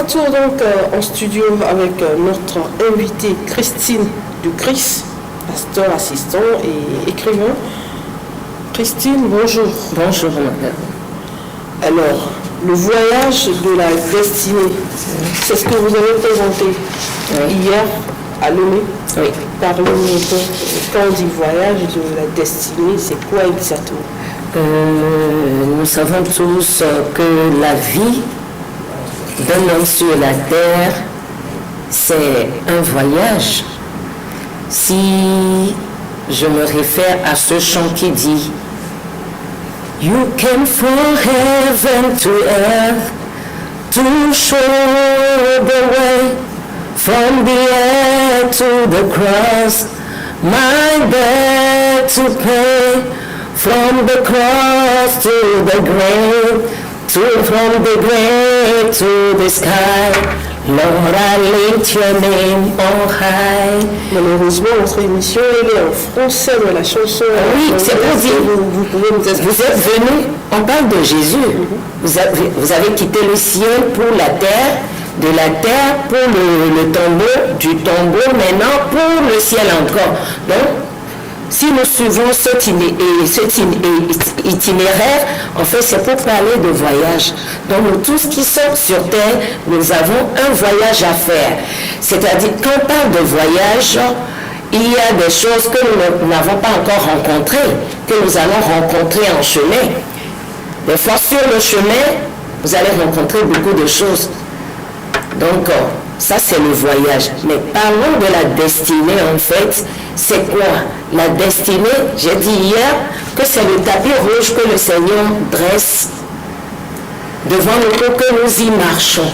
retour donc en studio avec notre invitée Christine du Christ, pasteur assistant et écrivain. Christine, bonjour. Bonjour, madame. Alors, le voyage de la destinée, c'est ce que vous avez présenté hier à Lomé. Oui. Parlez-nous un peu, quand on dit voyage de la destinée, c'est quoi exactement? Nous savons tous que la vie d'un homme sur la terre, c'est un voyage. Si je me réfère à ce chant qui dit You came from heaven to earth to show the way from the air to the cross, my debt to pay, from the cross to the grave, from the grave to the sky. Lord, I lift your name on high. Malheureusement, notre émission elle est en français, mais la chanson... Oui, c'est pour dire, vous pouvez nous expliquer. vous êtes venus, on parle de Jésus. Vous avez quitté le ciel pour la terre, de la terre pour le tombeau, du tombeau maintenant pour le ciel encore. Donc, si nous suivons cet itinéraire, en fait, c'est pour parler de voyage. Donc, nous tous qui sommes sur Terre, nous avons un voyage à faire. C'est-à-dire, quand on parle de voyage, il y a des choses que nous n'avons pas encore rencontrées, que nous allons rencontrer en chemin. Des fois, sur le chemin, vous allez rencontrer beaucoup de choses. Donc, ça, c'est le voyage. Mais parlons de la destinée, en fait. C'est quoi? La destinée, j'ai dit hier que c'est le tapis rouge que le Seigneur dresse devant nous pour que nous y marchons.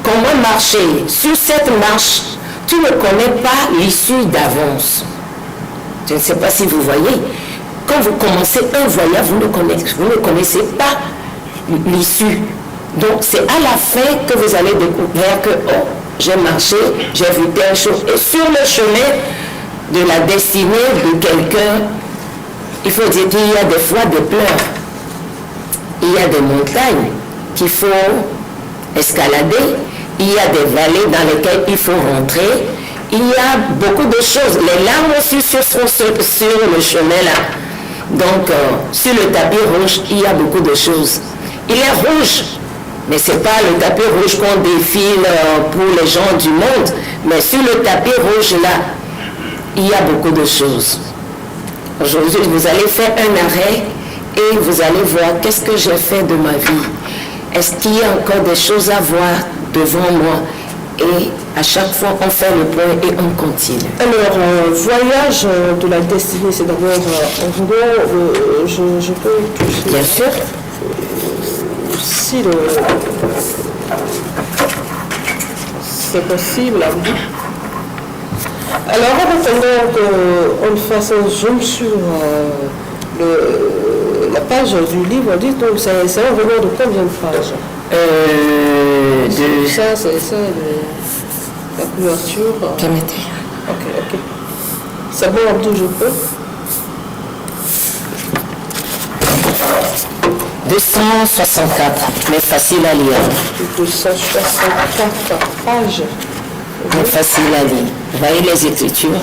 Comment marcher? Sur cette marche, tu ne connais pas l'issue d'avance. Je ne sais pas si vous voyez. Quand vous commencez un voyage, vous ne connaissez pas l'issue. Donc, c'est à la fin que vous allez découvrir que, oh, j'ai marché, j'ai vu telle chose. Et sur le chemin de la destinée de quelqu'un, il faut dire qu'il y a des fois des pleurs. Il y a des montagnes qu'il faut escalader. Il y a des vallées dans lesquelles il faut rentrer. Il y a beaucoup de choses. Les larmes aussi seront sur le chemin là. Donc, sur le tapis rouge, il y a beaucoup de choses. Il est rouge. Mais ce n'est pas le tapis rouge qu'on défile pour les gens du monde. Mais sur le tapis rouge, là, il y a beaucoup de choses. Aujourd'hui, vous allez faire un arrêt et vous allez voir qu'est-ce que j'ai fait de ma vie. Est-ce qu'il y a encore des choses à voir devant moi? Et à chaque fois, on fait le point et on continue. Alors, voyage de la destinée, c'est d'abord, en gros, je peux toucher... Bien sûr. Si c'est possible. Alors, en attendant qu'on fasse un zoom sur la page du livre, dites donc, c'est un volume de combien de pages? Ça, c'est ça, la couverture. Permettez. Ok. C'est bon, Abdou, je peux? 264, mais facile à lire. 264 pages. Mais facile à lire. Vous voyez les écritures?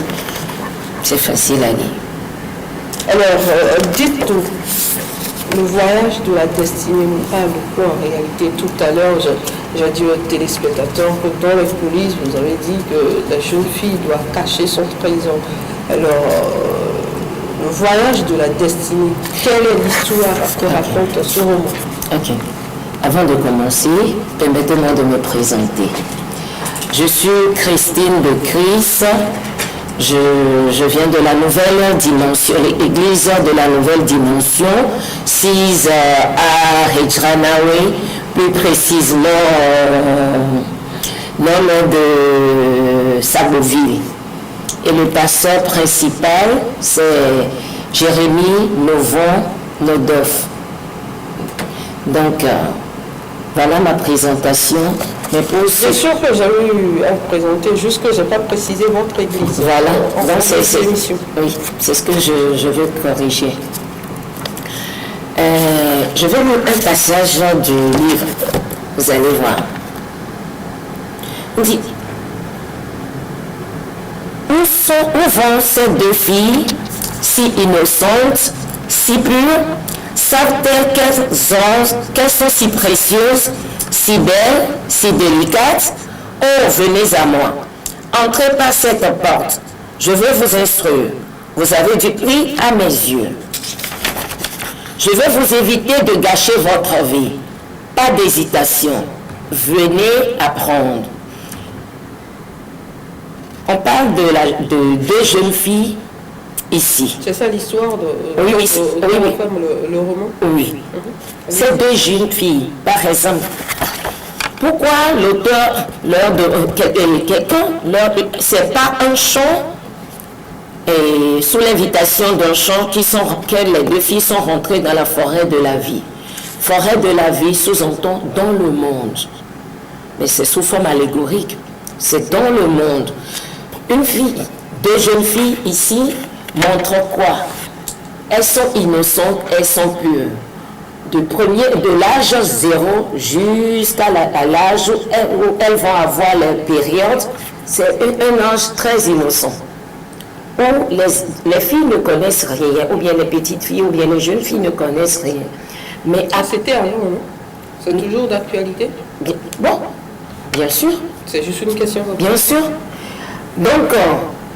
C'est facile à lire. Alors, dites-nous, le voyage de la destinée nous parle de quoi en réalité? Tout à l'heure, j'ai dit aux téléspectateurs que dans les coulisses, vous avez dit que la jeune fille doit cacher son trésor. Alors, le voyage de la destinée, quelle est l'histoire que raconte ce roman? Ok. Avant de commencer, permettez-moi de me présenter. Je suis Christine de Christ. Je viens de la Nouvelle Dimension, l'église de la Nouvelle Dimension, 6 à Hejranawe, plus précisément nom de Saboville. Et le pasteur principal, c'est Jérémie Novon-Nodoff. Donc, voilà ma présentation. Mais pour c'est sûr que j'avais eu à vous présenter, juste que je n'ai pas précisé votre église. Voilà, donc c'est l'émission. Oui, c'est ce que je veux corriger. Je vais lire un passage du livre, vous allez voir. dit, où vont ces deux filles, si innocentes, si pures, savent-elles qu'elles sont si précieuses, si belles, si délicates? Oh, venez à moi. Entrez par cette porte. Je vais vous instruire. Vous avez du prix à mes yeux. Je vais vous éviter de gâcher votre vie. Pas d'hésitation. Venez apprendre. On parle de deux jeunes filles ici. C'est ça l'histoire de oui, la femme, le roman? Oui. Ces deux jeunes filles, par exemple, pourquoi l'auteur leur de quelqu'un c'est pas un chant et sous l'invitation d'un chant que les deux filles sont rentrées dans la forêt de la vie. Forêt de la vie sous-entend dans le monde, mais c'est sous forme allégorique. C'est dans le monde. Une fille, deux jeunes filles ici montrent quoi? Elles sont innocentes, elles sont pures. De l'âge 0 jusqu'à l'âge où elles vont avoir leur période, c'est un âge très innocent. Où les filles ne connaissent rien, ou bien les petites filles, ou bien les jeunes filles ne connaissent rien. Mais c'était avant, non? C'est toujours d'actualité? Bon, bien sûr. C'est juste une question. Bien sûr. Donc,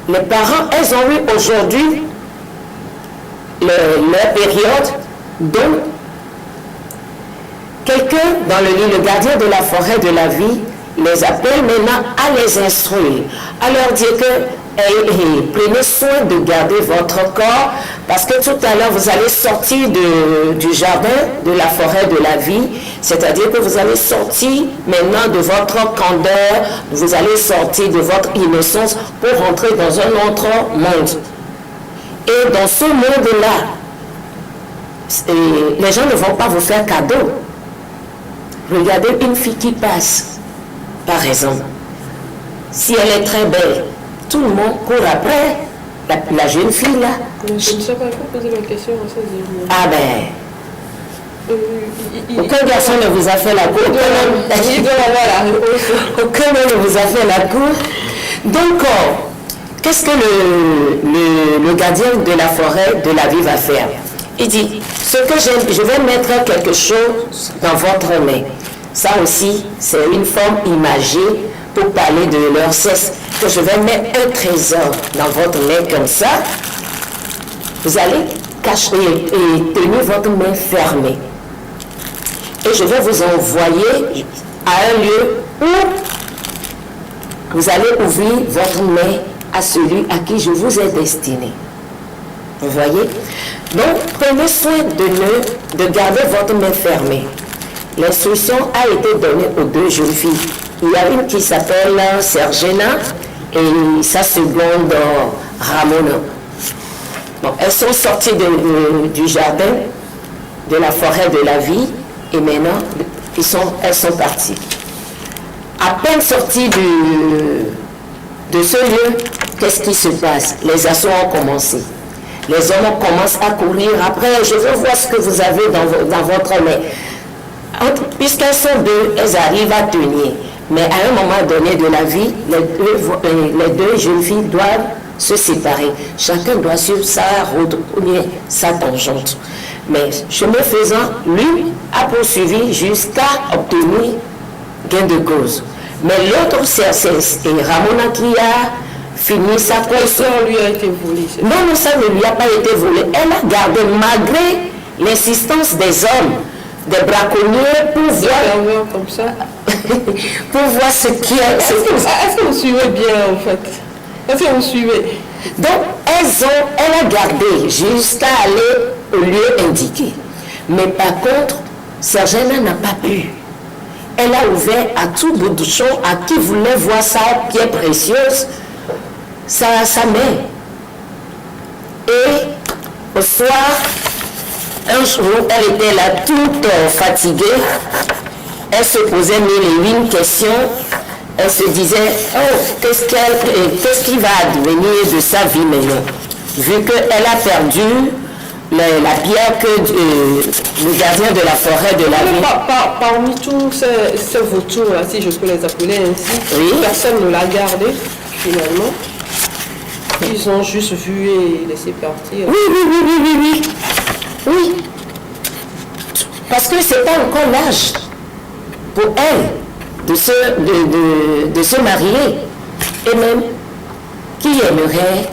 les parents, elles ont eu aujourd'hui leur période, donc quelqu'un dans le gardien de la forêt de la vie les appelle maintenant à les instruire, à leur dire que prenez soin de garder votre corps, parce que tout à l'heure vous allez sortir du jardin de la forêt de la vie, c'est-à-dire que vous allez sortir maintenant de votre candeur, vous allez sortir de votre innocence pour rentrer dans un autre monde. Et dans ce monde-là, les gens ne vont pas vous faire cadeau. Regardez une fille qui passe, par exemple. Si elle est très belle, tout le monde court après la jeune fille là. Je ne sais pas, il faut poser la question. Ah ben, aucun garçon ne vous a fait la cour. Aucun homme ne vous a fait la cour. Donc, qu'est-ce que le gardien de la forêt de la vie va faire? Il dit, je vais mettre quelque chose dans votre main. Ça aussi, c'est une forme imagée pour parler de leur sexe. Que je vais mettre un trésor dans votre main comme ça. Vous allez cacher et tenir votre main fermée. Et je vais vous envoyer à un lieu où vous allez ouvrir votre main à celui à qui je vous ai destiné. Vous voyez? Donc, prenez soin de garder votre main fermée. L'instruction a été donnée aux deux jeunes filles. Il y a une qui s'appelle Sergena et sa seconde Ramona. Donc, elles sont sorties du jardin de la forêt de la vie et maintenant, elles sont parties. À peine sorties de ce lieu, qu'est-ce qui se passe? Les assauts ont commencé. Les hommes commencent à courir après. Je veux voir ce que vous avez dans votre main. Puisqu'elles sont deux, elles arrivent à tenir. Mais à un moment donné de la vie, les deux jeunes filles doivent se séparer. Chacun doit suivre sa route ou bien sa tangente. Mais chemin faisant, lui a poursuivi jusqu'à obtenir gain de cause. Mais l'autre, c'est Ramona qui a fini sa course. Ça lui a été volé. Non, ça ne lui a pas été volé. Elle a gardé malgré l'insistance des hommes, des braconniers, pour voir comme ça. pour voir ce qui est. Est-ce que vous suivez bien en fait? Est-ce que vous suivez? Donc, elle a gardé jusqu'à aller au lieu indiqué. Mais par contre, Sergena n'a pas pu. Elle a ouvert à tout bout de champ à qui voulait voir sa pierre précieuse, sa main. Et au soir, un jour, elle était là toute fatiguée. Elle se posait mille et une questions. Elle se disait, oh, qu'est-ce qui va advenir de sa vie maintenant? Vu qu'elle a perdu la pierre que le gardien de la forêt de la ville. Parmi tous ces vautours-là, si je peux les appeler ainsi, Oui. personne ne l'a gardé finalement. Ils ont juste vu et laissé partir. Oui. Parce que c'est pas encore l'âge pour elle de se marier. Et même, qui aimerait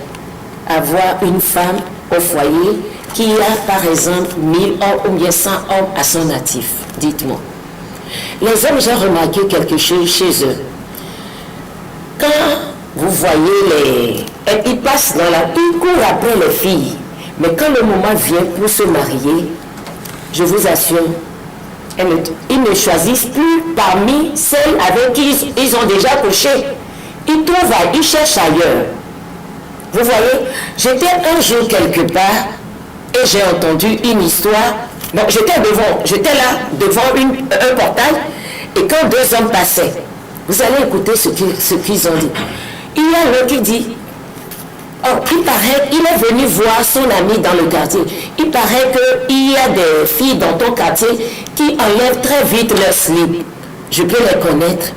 avoir une femme au foyer qui a par exemple 1000 hommes ou bien 100 hommes à son actif? Dites-moi. Les hommes, j'ai remarqué quelque chose chez eux. Quand vous voyez ils passent dans ils courent après les filles. Mais quand le moment vient pour se marier, je vous assure, ils ne choisissent plus parmi celles avec qui ils ont déjà couché. Ils cherchent ailleurs. Vous voyez, j'étais un jour quelque part et j'ai entendu une histoire. Bon, j'étais là devant un portail et quand deux hommes passaient, vous allez écouter ce qu'ils ont dit. Il y a l'un qui dit, il est venu voir son ami dans le quartier. Il paraît qu'il y a des filles dans ton quartier qui enlèvent très vite leur slip. Je peux les connaître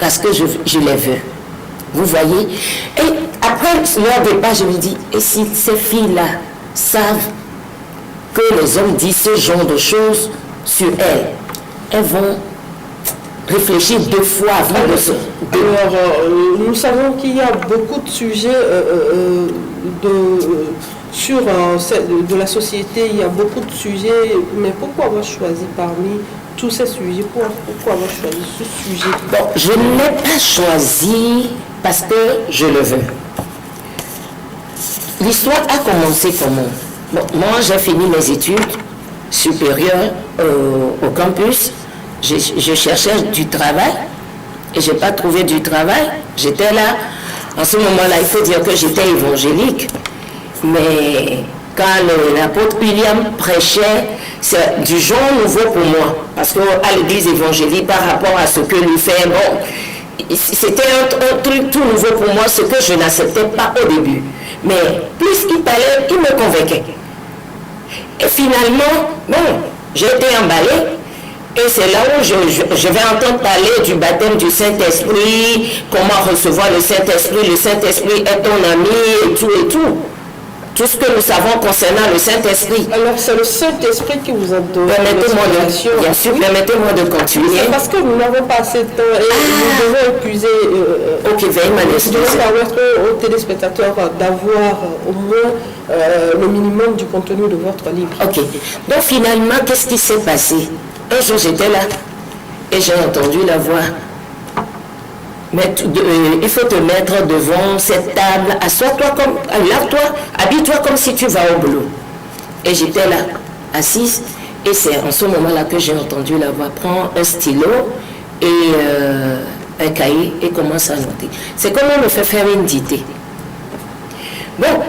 parce que je les veux. Vous voyez? Et après leur départ, je me dis, et si ces filles-là savent que les hommes disent ce genre de choses sur elles vont réfléchir deux fois avant de se... Alors, nous savons qu'il y a beaucoup de sujets de la société, il y a beaucoup de sujets, mais pourquoi avoir choisi parmi tous ces sujets, pourquoi avoir choisi ce sujet? Bon, je ne l'ai pas choisi parce que je le veux. L'histoire a commencé comment? Bon, moi, j'ai fini mes études supérieures au campus. Je cherchais du travail et je n'ai pas trouvé du travail. J'étais là. En ce moment-là, il faut dire que j'étais évangélique. Mais quand l'apôtre William prêchait, c'est du genre nouveau pour moi. Parce qu'à l'église évangélique, par rapport à ce que lui fait, bon, c'était un truc tout nouveau pour moi, ce que je n'acceptais pas au début. Mais plus il parlait, il me convainquait. Et finalement, bon, j'ai été emballée. Et c'est là où je vais entendre parler du baptême du Saint-Esprit, comment recevoir le Saint-Esprit. Le Saint-Esprit est ton ami et tout et tout. Tout ce que nous savons concernant le Saint-Esprit. Alors c'est le Saint-Esprit qui vous a donné permettez-moi de continuer. C'est parce que nous n'avons pas assez de temps et nous devons épuiser. Ok, veuillez m'excuser. Nous devons permettre aux téléspectateurs d'avoir au moins le minimum du contenu de votre livre. Ok. Donc finalement, qu'est-ce qui s'est passé? Un jour j'étais là et j'ai entendu la voix. Il faut te mettre devant cette table, assois-toi lave-toi, habille-toi comme si tu vas au boulot. Et j'étais là, assise, et c'est en ce moment-là que j'ai entendu la voix. Prends un stylo et un cahier et commence à noter. C'est comme on me fait faire une dictée. Bon,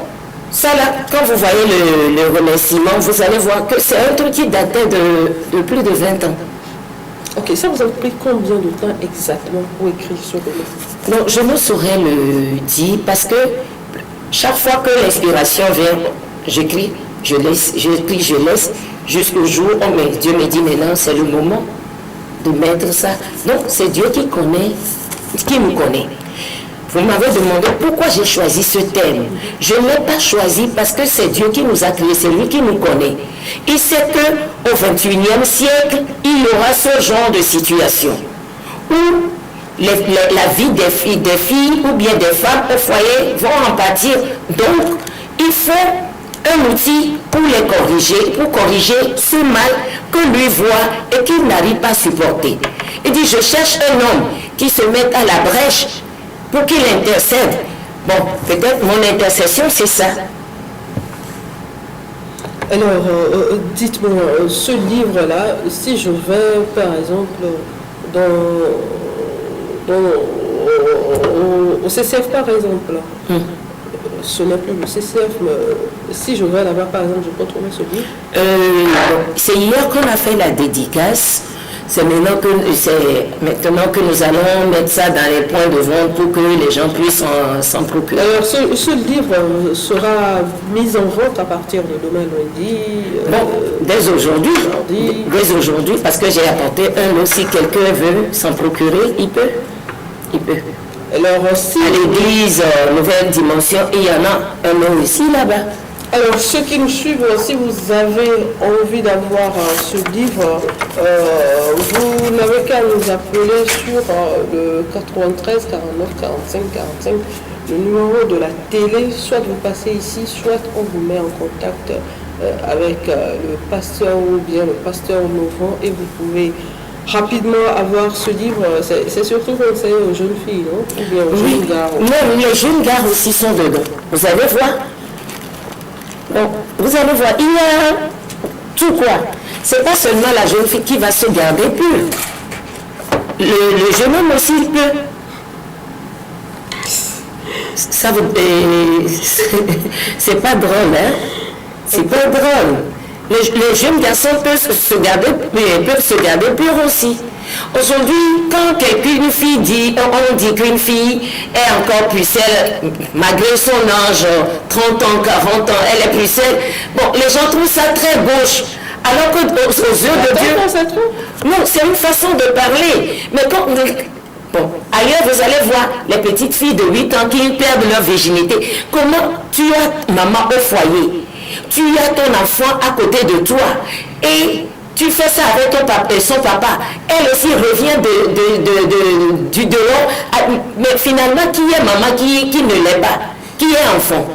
ça là, quand vous voyez le remerciement, vous allez voir que c'est un truc qui datait de plus de 20 ans. Ok, ça vous a pris combien de temps exactement pour écrire ce roman? Non, je ne saurais le dire parce que chaque fois que l'inspiration vient, j'écris, je laisse, jusqu'au jour où Dieu me dit maintenant c'est le moment de mettre ça. Donc c'est Dieu qui nous connaît. Vous m'avez demandé pourquoi j'ai choisi ce thème. Je ne l'ai pas choisi parce que c'est Dieu qui nous a créés, c'est lui qui nous connaît. Il sait qu'au XXIe siècle, il y aura ce genre de situation où la vie des filles ou bien des femmes au foyer vont en pâtir. Donc, il faut un outil pour les corriger, pour corriger ce mal que lui voit et qu'il n'arrive pas à supporter. Il dit, je cherche un homme qui se mette à la brèche pour qu'il intercède. Bon, peut-être mon intercession, c'est ça. Alors, dites-moi, ce livre-là, si je vais, par exemple, au CCF, par exemple, ce n'est plus le CCF, mais si je vais là-bas, par exemple, je peux trouver ce livre. C'est hier qu'on a fait la dédicace. c'est maintenant que nous allons mettre ça dans les points de vente pour que les gens puissent s'en procurer. Alors, ce livre sera mis en vente à partir de demain lundi. Dès aujourd'hui, parce que j'ai apporté un lot. Si quelqu'un veut s'en procurer, il peut. Alors, si à l'église Nouvelle Dimension, il y en a un lot ici, là-bas. Alors, ceux qui nous suivent, si vous avez envie d'avoir ce livre, vous n'avez qu'à nous appeler sur le 93 49 45 45, le numéro de la télé. Soit vous passez ici, soit on vous met en contact avec le pasteur ou bien le pasteur Novant et vous pouvez rapidement avoir ce livre. C'est surtout conseillé aux jeunes filles, non? Ou bien aux jeunes gars. Non, les jeunes gars aussi sont dedans. Vous allez voir. Bon, vous allez voir, il y a tout quoi. C'est pas seulement la jeune fille qui va se garder pure. Le jeune homme aussi, il peut. Ça vous... c'est pas drôle, hein? C'est pas drôle. Les jeunes garçons peuvent se garder pure aussi. Aujourd'hui, quand une fille dit, on dit qu'une fille est encore pucelle, malgré son âge, 30 ans, 40 ans, elle est pucelle, bon, les gens trouvent ça très gauche. Alors que aux yeux de Dieu, non, c'est une façon de parler. Mais quand, bon, ailleurs, vous allez voir les petites filles de 8 ans qui perdent leur virginité. Comment tu as maman au foyer, tu as ton enfant à côté de toi et tu fais ça avec ton papa et son papa. Elle aussi revient du dehors. Mais finalement, qui est maman, qui ne l'est pas? Qui est enfant?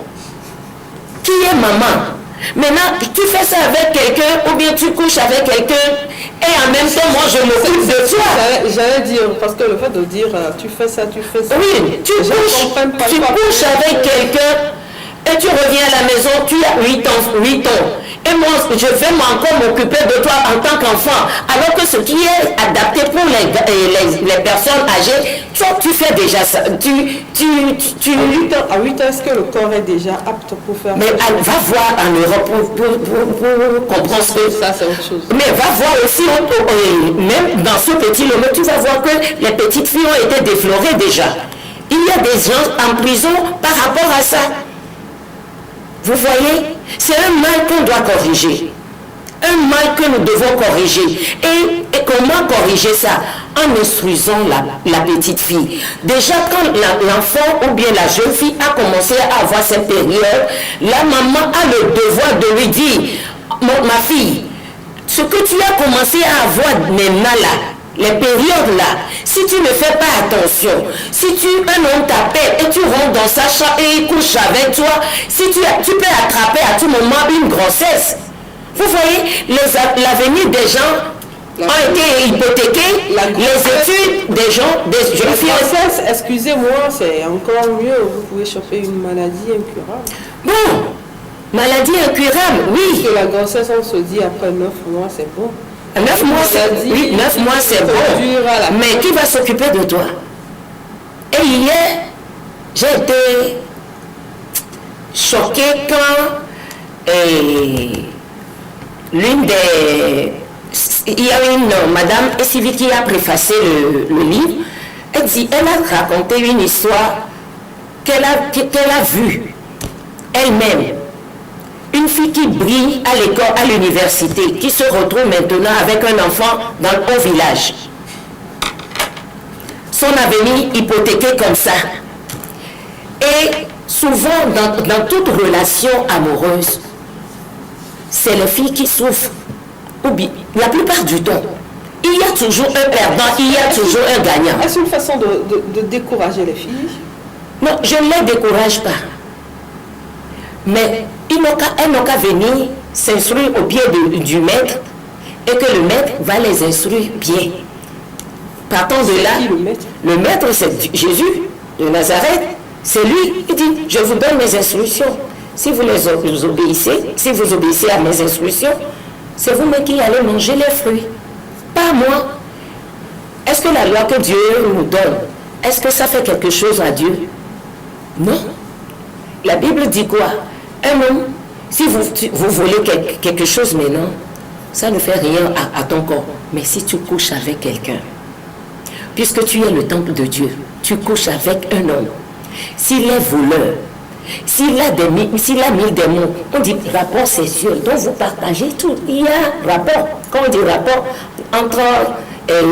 Qui est maman? Maintenant, tu fais ça avec quelqu'un ou bien tu couches avec quelqu'un et en même temps, moi, je m'occupe de toi. J'allais dire, parce que le fait de dire tu fais ça. Oui, tu couches avec quelqu'un et tu reviens à la maison, tu as 8 ans. Et moi, je vais encore m'occuper de toi en tant qu'enfant. Alors que ce qui est adapté pour les personnes âgées, toi, tu fais déjà ça. À 8 ans, est-ce que le corps est déjà apte pour faire mais ça? va voir en Europe pour comprendre ce que... Ça, c'est autre chose. Mais va voir aussi, même dans ce petit lot, tu vas voir que les petites filles ont été déflorées déjà. Il y a des gens en prison par rapport à ça. Vous voyez, c'est un mal qu'on doit corriger. Un mal que nous devons corriger. Et comment corriger ça? En instruisant la petite fille. Déjà, quand l'enfant ou bien la jeune fille a commencé à avoir cette période, la maman a le devoir de lui dire, ma fille, ce que tu as commencé à avoir maintenant là, les périodes là, si tu ne fais pas attention, si un homme t'appelle et tu rentres dans sa chambre et il couche avec toi, si tu peux attraper à tout moment une grossesse. Vous voyez, l'avenir des gens a été hypothéqué, les études des gens, des jeunes filles. Grossesse, excusez-moi, c'est encore mieux, vous pouvez choper une maladie incurable. Bon, maladie incurable, oui. Parce que la grossesse, on se dit après 9 mois, c'est bon. 9 mois, c'est bon. Mais qui va s'occuper de toi? Et hier, j'ai été choquée quand l'une des... Il y a une madame Sylvie qui a préfacé le livre. Elle a raconté une histoire qu'elle a vue elle-même. Une fille qui brille à l'école, à l'université, qui se retrouve maintenant avec un enfant dans le haut village. Son avenir hypothéqué comme ça. Et souvent, dans toute relation amoureuse, c'est les filles qui souffrent. Ou bien, la plupart du temps, il y a toujours un perdant, il y a toujours un gagnant. Est-ce une façon de décourager les filles? Non, je ne les décourage pas. Mais elles n'ont qu'à venir s'instruire au pied du maître et que le maître va les instruire bien. Partant de là, le maître c'est Jésus de Nazareth, c'est lui qui dit, je vous donne mes instructions. Si vous obéissez, si vous obéissez à mes instructions, c'est vous-même qui allez manger les fruits, pas moi. Est-ce que la loi que Dieu nous donne, est-ce que ça fait quelque chose à Dieu? Non. La Bible dit quoi? Un homme, si vous volez quelque chose maintenant, ça ne fait rien à ton corps. Mais si tu couches avec quelqu'un, puisque tu es le temple de Dieu, tu couches avec un homme, s'il est voleur, s'il a 1000 démons, on dit rapport sexuel, donc vous partagez tout. Il y a rapport, quand on dit rapport, entre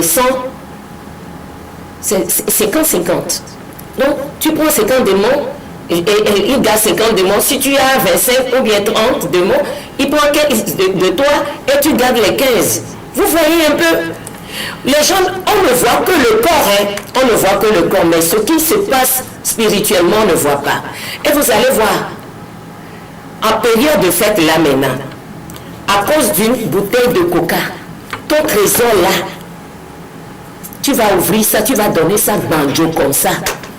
100, c'est 50-50. Donc tu prends 50 démons, et il garde 50 démons. Si tu as 25 ou bien 30 démons, il prend 15 de toi et tu gardes les 15. Vous voyez un peu? Les gens, on ne voit que le corps, hein? On ne voit que le corps, mais ce qui se passe spirituellement, on ne voit pas. Et vous allez voir, en période de fête là maintenant, à cause d'une bouteille de coca, ton trésor là, tu vas ouvrir ça, tu vas donner ça banjo comme ça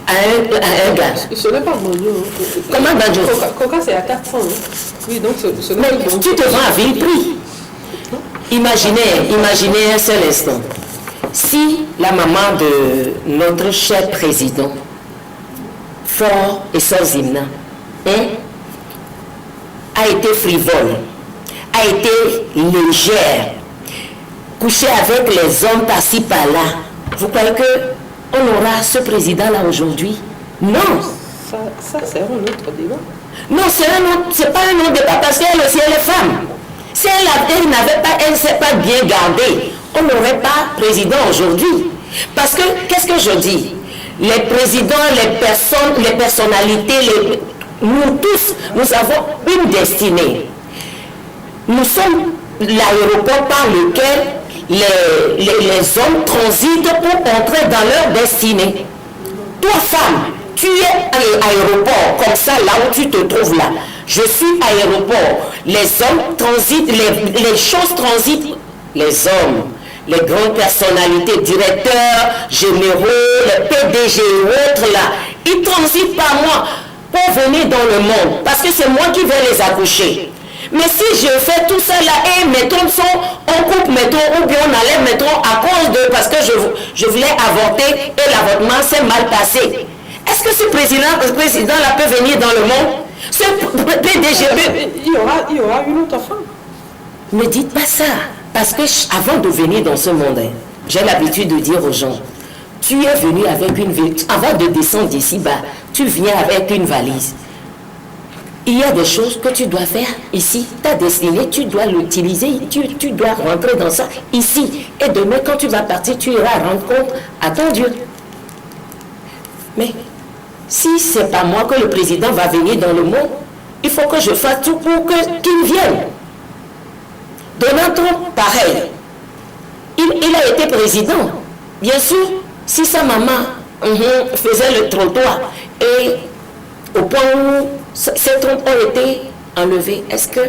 à un gars. Ce n'est pas banjo. Comment banjo? Coca c'est à 400. Hein? Oui, donc ce n'est mais pas banjo. tu te vends à vil prix. Imaginez un seul instant. Si la maman de notre cher président, Fort et Sœur Zimna, a été frivole, a été légère, couché avec les hommes par-ci par-là, vous croyez qu'on aura ce président-là aujourd'hui? Non. Ça c'est un autre débat. Non, c'est pas un autre débat parce qu'elle aussi elle est femme. Si elle ne s'est pas bien gardée, on n'aurait pas président aujourd'hui. Parce que, qu'est-ce que je dis? Les présidents, les personnalités, nous tous, nous avons une destinée. Nous sommes l'aéroport par lequel les hommes transitent pour entrer dans leur destinée. Toi, femme, tu es à l'aéroport, comme ça, là où tu te trouves là. Je suis aéroport. Les hommes transitent, les choses transitent. Les hommes, les grandes personnalités, directeurs, généraux, les PDG et autres là, ils transitent par moi pour venir dans le monde. Parce que c'est moi qui vais les accoucher. Mais si je fais tout ça là, et mettons, on coupe, mettons, ou bien on enlève, mettons, à cause de, parce que je voulais avorter et l'avortement s'est mal passé. Est-ce que ce président-là peut venir dans le monde? Ce PDG... Il y aura une autre femme. Ne dites pas ça. Parce que avant de venir dans ce monde, j'ai l'habitude de dire aux gens, tu es venu avec une valise. Avant de descendre d'ici bas, tu viens avec une valise. Il y a des choses que tu dois faire ici. Ta destinée, tu dois l'utiliser. Tu dois rentrer dans ça ici. Et demain, quand tu vas partir, tu iras rendre compte à ton Dieu. Mais si ce n'est pas moi que le président va venir dans le monde, il faut que je fasse tout pour qu'il vienne. Donald Trump, pareil. Il a été président. Bien sûr, si sa maman faisait le trottoir et au point où ces trompes ont été enlevés, est-ce que...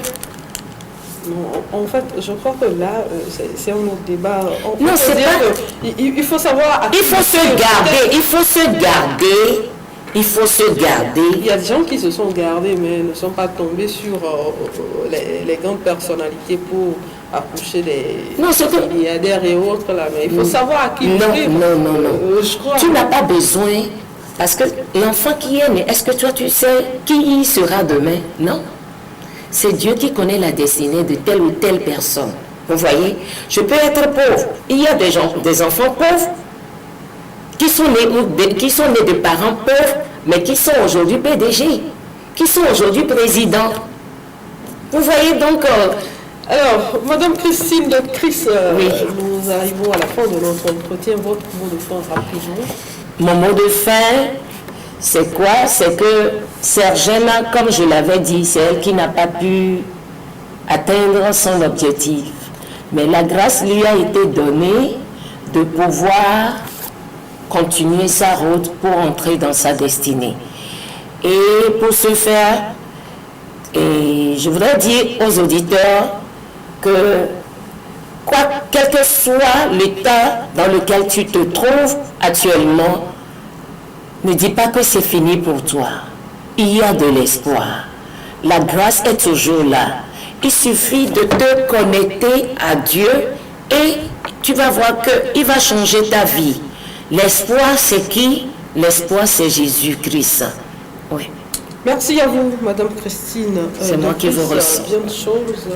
Non, en fait, je crois que là, c'est un autre débat. Non, c'est pas... Il faut savoir... Il faut se garder, il faut se garder. Il faut se garder. Il y a des gens qui se sont gardés, mais ne sont pas tombés sur les grandes personnalités pour accoucher les milliardaires et autres. Là. Mais il faut savoir à qui non. Je crois. Tu n'as pas besoin, parce que l'enfant qui est né, est-ce que toi tu sais qui il sera demain? Non. C'est Dieu qui connaît la destinée de telle ou telle personne. Vous voyez, je peux être pauvre. Il y a des enfants pauvres qui sont nés de parents pauvres, mais qui sont aujourd'hui PDG, qui sont aujourd'hui présidents. Vous voyez donc... Alors, Madame Christine de Chris, oui. Nous arrivons à la fin de notre entretien. Votre mot de fin rapidement. Mon mot de fin, c'est quoi? C'est que Sergena, comme je l'avais dit, c'est elle qui n'a pas pu atteindre son objectif. Mais la grâce lui a été donnée de pouvoir continuer sa route pour entrer dans sa destinée. Et pour ce faire, je voudrais dire aux auditeurs que quel que soit l'état dans lequel tu te trouves actuellement, ne dis pas que c'est fini pour toi. Il y a de l'espoir. La grâce est toujours là. Il suffit de te connecter à Dieu et tu vas voir qu'il va changer ta vie. L'espoir, c'est qui? L'espoir, c'est Jésus-Christ. Oui. Merci à vous, Madame Christine. C'est moi qui vous remercie. Bien de choses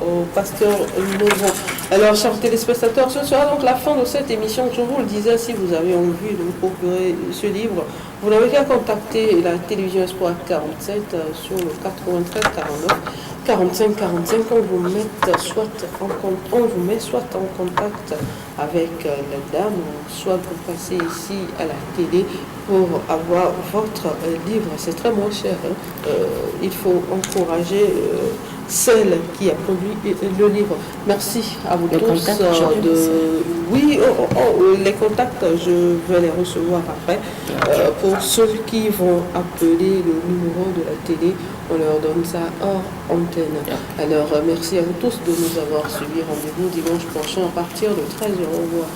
au pasteur Laurent. Alors, chers téléspectateurs, ce sera donc la fin de cette émission. Je vous le disais, si vous avez envie de vous procurer ce livre, vous n'avez qu'à contacter la télévision Espoir 47 sur le 93 49 45 45. On vous met soit en contact avec la dame, soit vous passez ici à la télé pour avoir votre livre. C'est très moins cher. Il faut encourager celle qui a produit le livre. Merci à vous tous. Oui, les contacts, je vais les recevoir après. Pour ceux qui vont appeler le numéro de la télé, on leur donne ça hors antenne. Alors, merci à vous tous de nous avoir suivis. Rendez-vous dimanche prochain à partir de 13h. Au revoir.